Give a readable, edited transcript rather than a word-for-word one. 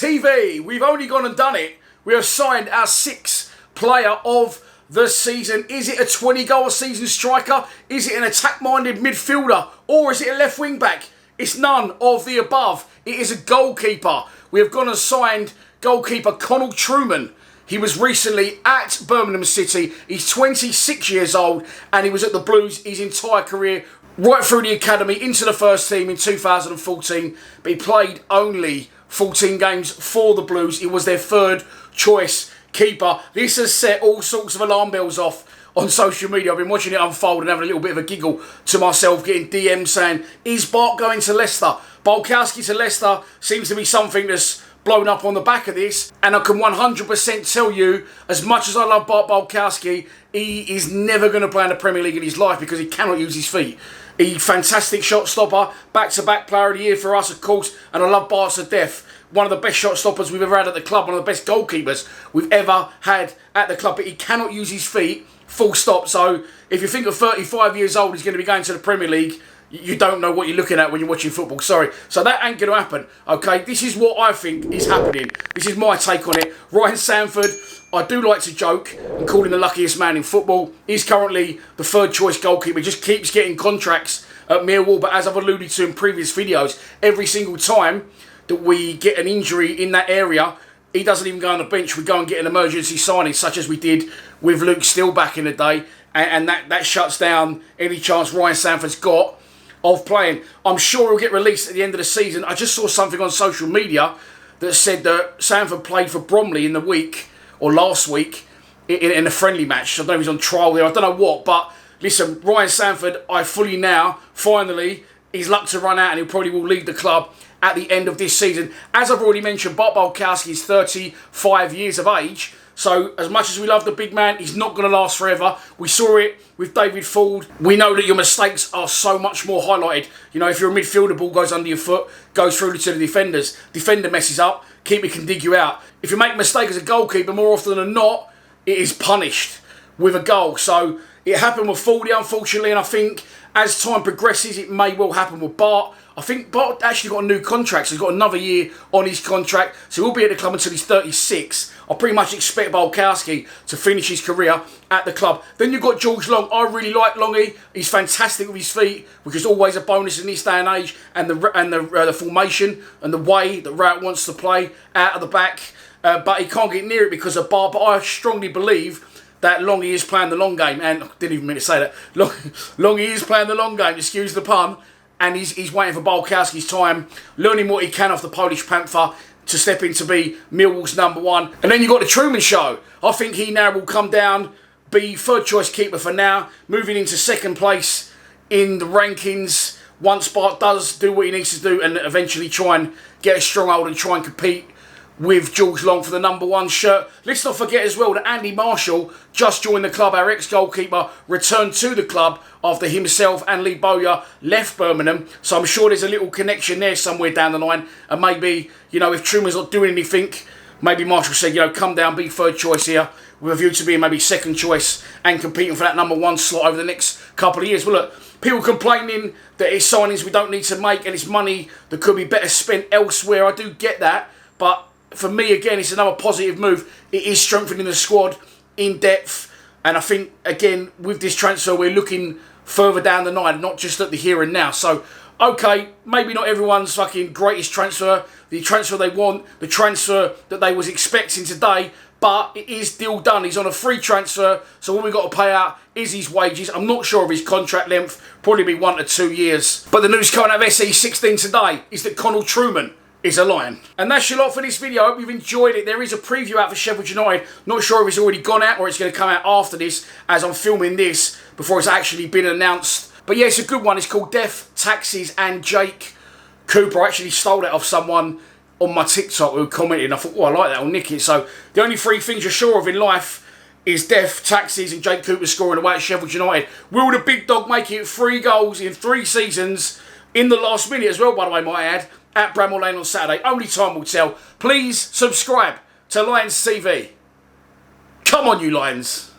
TV, we've only gone and done it. We have signed our 6th player of the season. Is it a 20-goal a season striker? Is it an attack-minded midfielder? Or is it a left wing-back? It's none of the above. It is a goalkeeper. We have gone and signed goalkeeper Connal Trueman. He was recently at Birmingham City. He's 26 years old and he was at the Blues his entire career, right through the academy into the first team in 2014. But he played only 14 games for the Blues. He was their third choice keeper. This has set all sorts of alarm bells off on social media. I've been watching it unfold and having a little bit of a giggle to myself, getting DMs saying, is Bart going to Leicester? Bulkowski to Leicester seems to be something that's blown up on the back of this, and I can 100% tell you, as much as I love Bart Bulkowski, he is never going to play in the Premier League in his life because he cannot use his feet. He's a fantastic shot stopper, back-to-back player of the year for us, of course, and I love Bart to death. One of the best shot stoppers we've ever had at the club, one of the best goalkeepers we've ever had at the club, but he cannot use his feet, full stop. So if you think of 35 years old, he's going to be going to the Premier League, you don't know what you're looking at when you're watching football. Sorry. So that ain't going to happen. Okay, this is what I think is happening. This is my take on it. Ryan Sanford, I do like to joke and call him the luckiest man in football. He's currently the third choice goalkeeper. He just keeps getting contracts at Millwall. But as I've alluded to in previous videos, every single time that we get an injury in that area, he doesn't even go on the bench. We go and get an emergency signing, such as we did with Luke Steele back in the day. And that shuts down any chance Ryan Sanford's got of playing. I'm sure he'll get released at the end of the season. I just saw something on social media that said that Sanford played for Bromley in the week, or last week, in a friendly match. I don't know if he's on trial there, I don't know what, but listen, Ryan Sanford, I fully now, finally, his luck to run out and he probably will leave the club at the end of this season. As I've already mentioned, Bart Bulkowski is 35 years of age. So, as much as we love the big man, he's not going to last forever. We saw it with David Ford. We know that your mistakes are so much more highlighted. You know, if you're a midfielder, ball goes under your foot, goes through to the defenders. Defender messes up, keeper can dig you out. If you make a mistake as a goalkeeper, more often than not, it is punished with a goal. So, it happened with Fordy, unfortunately, and I think as time progresses, it may well happen with Bart. I think Bart actually got a new contract, so he's got another year on his contract, so he'll be at the club until he's 36. I pretty much expect Bulkowski to finish his career at the club. Then you've got George Long. I really like Longy. He's fantastic with his feet, which is always a bonus in this day and age, and the formation and the way that Rout wants to play out of the back. But he can't get near it because of Bart. But I strongly believe that Longy is playing the long game, and I didn't even mean to say that. Longy is playing the long game, excuse the pun. And he's waiting for Bulkowski's time, learning what he can off the Polish Panther to step in to be Millwall's #1. And then you've got the Trueman show. I think he now will come down, be third choice keeper for now, moving into second place in the rankings once Bart does do what he needs to do and eventually try and get a stronghold and try and compete with George Long for the #1 shirt. Let's not forget as well that Andy Marshall just joined the club. Our ex-goalkeeper returned to the club after himself and Lee Bowyer left Birmingham. So I'm sure there's a little connection there somewhere down the line. And maybe, you know, if Trueman's not doing anything, maybe Marshall said, you know, come down, be third choice here, with a view to being maybe second choice and competing for that #1 slot over the next couple of years. Well, look, people complaining that it's signings we don't need to make and it's money that could be better spent elsewhere. I do get that, but for me, again, it's another positive move. It is strengthening the squad in depth. And I think, again, with this transfer, we're looking further down the line, not just at the here and now. So, okay, maybe not everyone's fucking greatest transfer, the transfer they want, the transfer that they was expecting today, but it is deal done. He's on a free transfer, so all we've got to pay out is his wages. I'm not sure of his contract length, probably be 1 to 2 years. But the news coming out of SE16 today is that Connal Trueman is a Lion. And that's your lot for this video. I hope you've enjoyed it. There is a preview out for Sheffield United. Not sure if it's already gone out or it's going to come out after this, as I'm filming this before it's actually been announced. But yeah, it's a good one. It's called Death, Taxis and Jake Cooper. I actually stole that off someone on my TikTok who commented and I thought, oh, I like that, I'll nick it. So the only 3 things you're sure of in life is death, taxis and Jake Cooper scoring away at Sheffield United. Will the big dog make it 3 goals in 3 seasons in the last minute as well, by the way, might I add, at Bramall Lane on Saturday? Only time will tell. Please subscribe to Lions TV. Come on, you Lions.